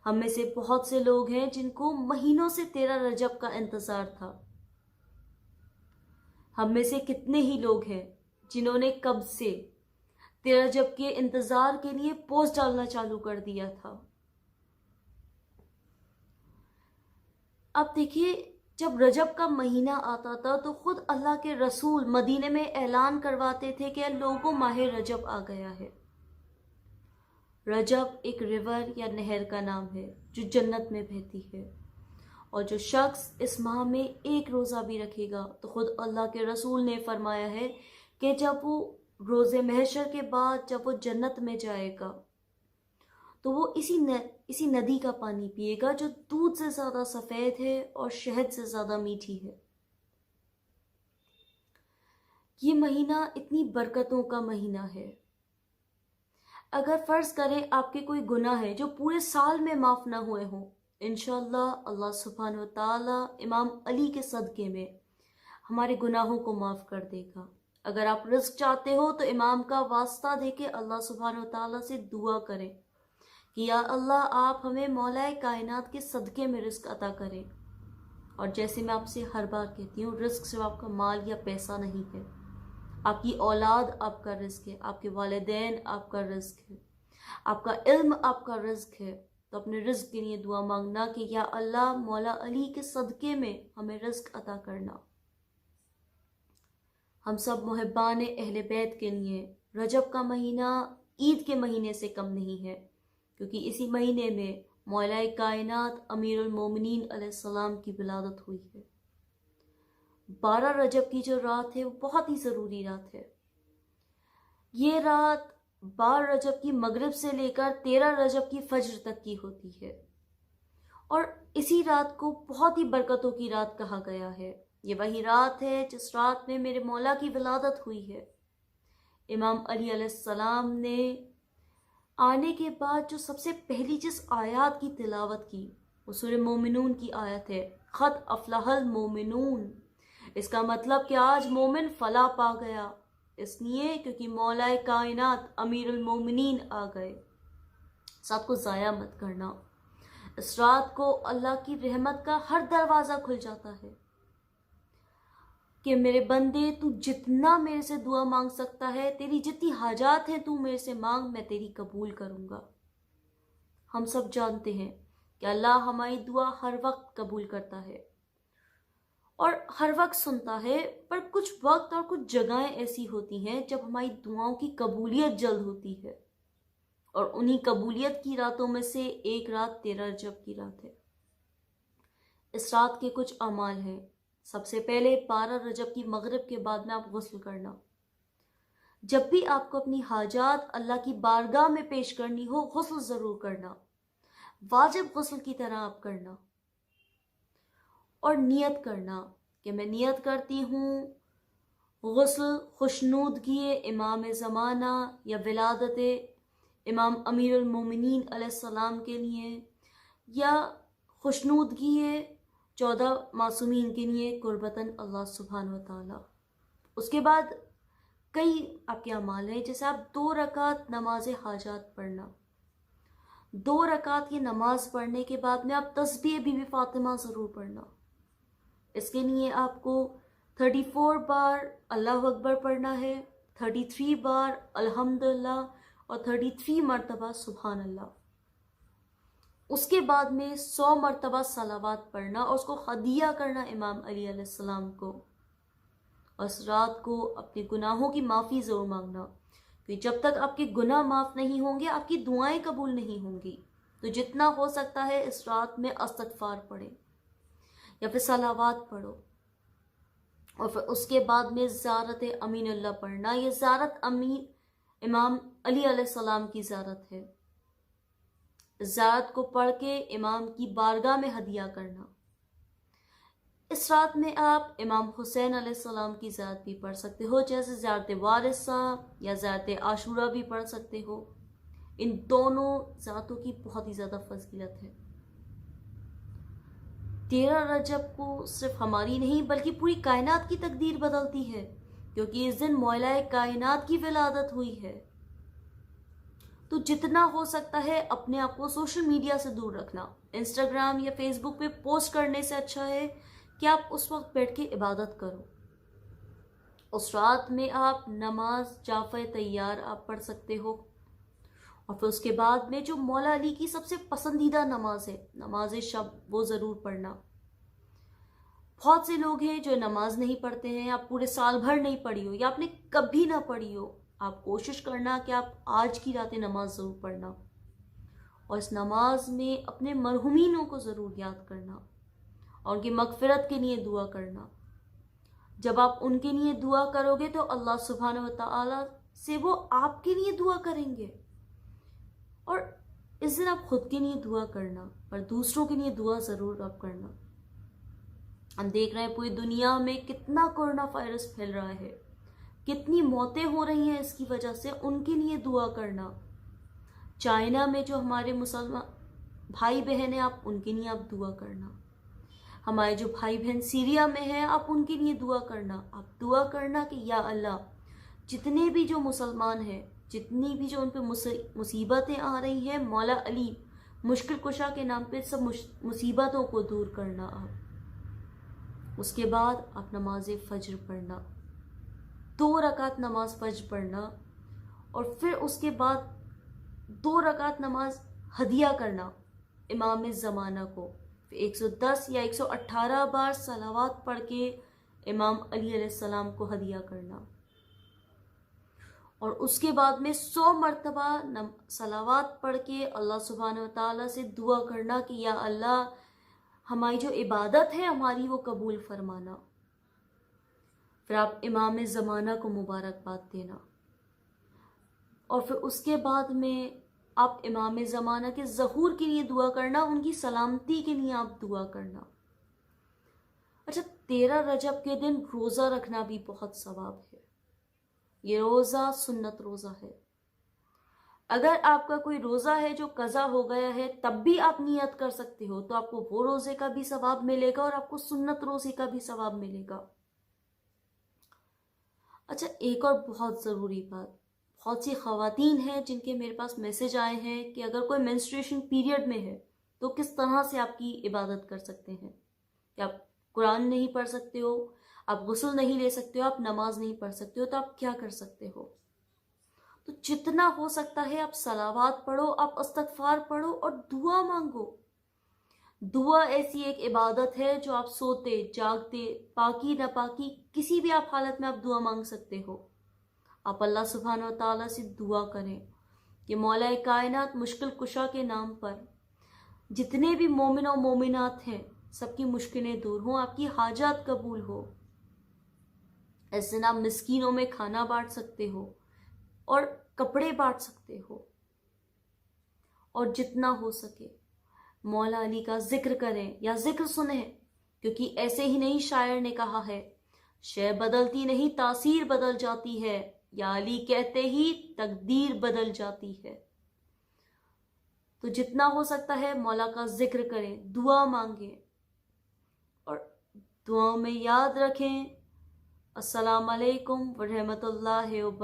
ہم میں سے بہت سے لوگ ہیں جن کو مہینوں سے 13 رجب کا انتظار تھا۔ ہم میں سے کتنے ہی لوگ ہیں جنہوں نے کب سے 13 رجب کے انتظار کے لیے پوسٹ ڈالنا چالو کر دیا تھا۔ اب دیکھیے، جب رجب کا مہینہ آتا تھا تو خود اللہ کے رسول مدینے میں اعلان کرواتے تھے کہ لوگوں ماہ رجب آ گیا ہے۔ رجب ایک ریور یا نہر کا نام ہے جو جنت میں بہتی ہے، اور جو شخص اس ماہ میں ایک روزہ بھی رکھے گا تو خود اللہ کے رسول نے فرمایا ہے کہ جب وہ روز محشر کے بعد جب وہ جنت میں جائے گا تو وہ اسی ندی کا پانی پیے گا جو دودھ سے زیادہ سفید ہے اور شہد سے زیادہ میٹھی ہے۔ یہ مہینہ اتنی برکتوں کا مہینہ ہے۔ اگر فرض کریں آپ کے کوئی گناہ ہے جو پورے سال میں معاف نہ ہوئے ہوں، انشاءاللہ اللہ سبحانہ و تعالی امام علی کے صدقے میں ہمارے گناہوں کو معاف کر دے گا۔ اگر آپ رزق چاہتے ہو تو امام کا واسطہ دے کے اللہ سبحانہ و تعالی سے دعا کریں کہ یا اللہ آپ ہمیں مولا کائنات کے صدقے میں رزق عطا کریں۔ اور جیسے میں آپ سے ہر بار کہتی ہوں، رزق صرف آپ کا مال یا پیسہ نہیں ہے، آپ کی اولاد آپ کا رزق ہے، آپ کے والدین آپ کا رزق ہے، آپ کا علم آپ کا رزق ہے۔ تو اپنے رزق کے لیے دعا مانگنا کہ یا اللہ مولا علی کے صدقے میں ہمیں رزق عطا کرنا۔ ہم سب محبان اہل بیت کے لیے رجب کا مہینہ عید کے مہینے سے کم نہیں ہے، کیونکہ اسی مہینے میں مولا کائنات امیر المومنین علیہ السلام کی ولادت ہوئی ہے۔ 12 رجب کی جو رات ہے وہ بہت ہی ضروری رات ہے۔ یہ رات 12 رجب کی مغرب سے لے کر 13 رجب کی فجر تک کی ہوتی ہے، اور اسی رات کو بہت ہی برکتوں کی رات کہا گیا ہے۔ یہ وہی رات ہے جس رات میں میرے مولا کی ولادت ہوئی ہے۔ امام علی علیہ السلام نے آنے کے بعد جو سب سے پہلی جس آیات کی تلاوت کی وہ سورہ مومنون کی آیت ہے، قد افلح المومنون۔ اس کا مطلب کہ آج مومن فلاح پا گیا، اس لیے کیونکہ مولا کائنات امیر المومنین آ گئے۔ اس رات کو ضائع مت کرنا۔ اس رات کو اللہ کی رحمت کا ہر دروازہ کھل جاتا ہے کہ میرے بندے تو جتنا میرے سے دعا مانگ سکتا ہے، تیری جتنی حاجات ہیں تو میرے سے مانگ، میں تیری قبول کروں گا۔ ہم سب جانتے ہیں کہ اللہ ہماری دعا ہر وقت قبول کرتا ہے اور ہر وقت سنتا ہے، پر کچھ وقت اور کچھ جگہیں ایسی ہوتی ہیں جب ہماری دعاؤں کی قبولیت جلد ہوتی ہے، اور انہی قبولیت کی راتوں میں سے ایک رات 13 رجب کی رات ہے۔ اس رات کے کچھ اعمال ہیں۔ سب سے پہلے 12 رجب کی مغرب کے بعد میں آپ غسل کرنا۔ جب بھی آپ کو اپنی حاجات اللہ کی بارگاہ میں پیش کرنی ہو، غسل ضرور کرنا، واجب غسل کی طرح آپ کرنا، اور نیت کرنا کہ میں نیت کرتی ہوں غسل خوشنودگی امام زمانہ یا ولادت امام امیر المومنین علیہ السلام کے لیے، یا خوشنودگی 14 معصومین کے لیے قربتاً اللہ سبحانہ و تعالی۔ اس کے بعد کئی آپ کے اعمال ہیں، جیسے آپ 2 رکعت نماز حاجات پڑھنا۔ 2 رکعت کی نماز پڑھنے کے بعد میں آپ تسبیح بی بی فاطمہ ضرور پڑھنا۔ اس کے لیے آپ کو 34 بار اللہ اکبر پڑھنا ہے، 33 بار الحمدللہ، اور 33 مرتبہ سبحان اللہ۔ اس کے بعد میں 100 مرتبہ صلوات پڑھنا اور اس کو ہدیہ کرنا امام علی علیہ السلام کو۔ اور اس رات کو اپنے گناہوں کی معافی ضرور مانگنا، کہ جب تک آپ کے گناہ معاف نہیں ہوں گے آپ کی دعائیں قبول نہیں ہوں گی۔ تو جتنا ہو سکتا ہے اس رات میں استغفار پڑھیں یا پھر صلوات پڑھو، اور پھر اس کے بعد میں زیارت امین اللہ پڑھنا۔ یہ زیارت امام علی علیہ السلام کی زیارت ہے۔ زیارت کو پڑھ کے امام کی بارگاہ میں ہدیہ کرنا۔ اس رات میں آپ امام حسین علیہ السلام کی زیارت بھی پڑھ سکتے ہو، جیسے زیارت وارثہ یا زیارت عاشورہ بھی پڑھ سکتے ہو۔ ان دونوں ذاتوں کی بہت ہی زیادہ فضیلت ہے۔ 13 رجب کو صرف ہماری نہیں بلکہ پوری کائنات کی تقدیر بدلتی ہے، کیونکہ اس دن مولا کائنات کی ولادت ہوئی ہے۔ تو جتنا ہو سکتا ہے اپنے آپ کو سوشل میڈیا سے دور رکھنا. انسٹاگرام یا فیس بک پہ پوسٹ کرنے سے اچھا ہے کہ آپ اس وقت بیٹھ کے عبادت کرو. اس رات میں آپ نماز جعفر تیار آپ پڑھ سکتے ہو. اور پھر اس کے بعد میں جو مولا علی کی سب سے پسندیدہ نماز ہے, نماز شب, وہ ضرور پڑھنا. بہت سے لوگ ہیں جو نماز نہیں پڑھتے ہیں, آپ پورے سال بھر نہیں پڑھی ہو یا آپ نے کبھی نہ پڑھی ہو. آپ کوشش کرنا کہ آپ آج کی رات نماز ضرور پڑھنا, اور اس نماز میں اپنے مرحومینوں کو ضرور یاد کرنا اور ان کی مغفرت کے لیے دعا کرنا. جب آپ ان کے لیے دعا کرو گے تو اللہ سبحانہ و تعالی سے وہ آپ کے لیے دعا کریں گے. اور اس دن آپ خود کے لیے دعا کرنا, پر دوسروں کے لیے دعا ضرور آپ کرنا. ہم دیکھ رہے ہیں پوری دنیا میں کتنا کورونا وائرس پھیل رہا ہے, کتنی موتیں ہو رہی ہیں اس کی وجہ سے. ان کے لیے دعا کرنا. چائنا میں جو ہمارے مسلمان بھائی بہن ہیں, آپ ان کے لیے آپ دعا کرنا. ہمارے جو بھائی بہن سیریا میں ہیں, آپ ان کے لیے دعا کرنا. آپ دعا کرنا کہ یا اللہ, جتنے بھی جو مسلمان ہیں, جتنی بھی جو ان پہ مصیبتیں آ رہی ہیں, مولا علی مشکل کشا کے نام پہ سب مصیبتوں کو دور کرنا. آپ اس کے بعد آپ نماز فجر پڑھنا, 2 رکعت نماز فجر پڑھنا, اور پھر اس کے بعد 2 رکعت نماز ہدیہ کرنا امام زمانہ کو. 110 یا 118 بار صلوات پڑھ کے امام علی علیہ السلام کو ہدیہ کرنا. اور اس کے بعد میں 100 مرتبہ صلوات پڑھ کے اللہ سبحانہ و تعالیٰ سے دعا کرنا کہ یا اللہ, ہماری جو عبادت ہے ہماری وہ قبول فرمانا. پھر آپ امام زمانہ کو مبارکباد دینا, اور پھر اس کے بعد میں آپ امام زمانہ کے ظہور کے لیے دعا کرنا, ان کی سلامتی کے لیے آپ دعا کرنا. اچھا, 13 رجب کے دن روزہ رکھنا بھی بہت ثواب ہے. یہ روزہ سنت روزہ ہے. اگر آپ کا کوئی روزہ ہے جو قضا ہو گیا ہے, تب بھی آپ نیت کر سکتے ہو, تو آپ کو وہ روزے کا بھی ثواب ملے گا اور آپ کو سنت روزے کا بھی ثواب ملے گا. اچھا, ایک اور بہت ضروری بات, بہت سی خواتین ہیں جن کے میرے پاس میسج آئے ہیں کہ اگر کوئی مینسٹریشن پیریڈ میں ہے تو کس طرح سے آپ کی عبادت کر سکتے ہیں. کہ آپ قرآن نہیں پڑھ سکتے ہو, آپ غسل نہیں لے سکتے ہو, آپ نماز نہیں پڑھ سکتے ہو, تو آپ کیا کر سکتے ہو. تو جتنا ہو سکتا ہے آپ صلوات پڑھو, آپ استغفار پڑھو اور دعا مانگو. دعا ایسی ایک عبادت ہے جو آپ سوتے جاگتے, پاکی ناپاکی کسی بھی آپ حالت میں آپ دعا مانگ سکتے ہو. آپ اللہ سبحانہ و تعالیٰ سے دعا کریں کہ مولا کائنات مشکل کشا کے نام پر جتنے بھی مومن و مومنات ہیں سب کی مشکلیں دور ہوں, آپ کی حاجات قبول ہو. اس دن آپ مسکینوں میں کھانا بانٹ سکتے ہو اور کپڑے بانٹ سکتے ہو, اور جتنا ہو سکے مولا علی کا ذکر کریں یا ذکر سنیں, کیونکہ ایسے ہی نہیں شاعر نے کہا ہے, شے بدلتی نہیں تاثیر بدل جاتی ہے, یا علی کہتے ہی تقدیر بدل جاتی ہے. تو جتنا ہو سکتا ہے مولا کا ذکر کریں, دعا مانگیں, اور دعاؤں میں یاد رکھیں السلام علیکم ورحمۃ اللہ وبرکاتہ.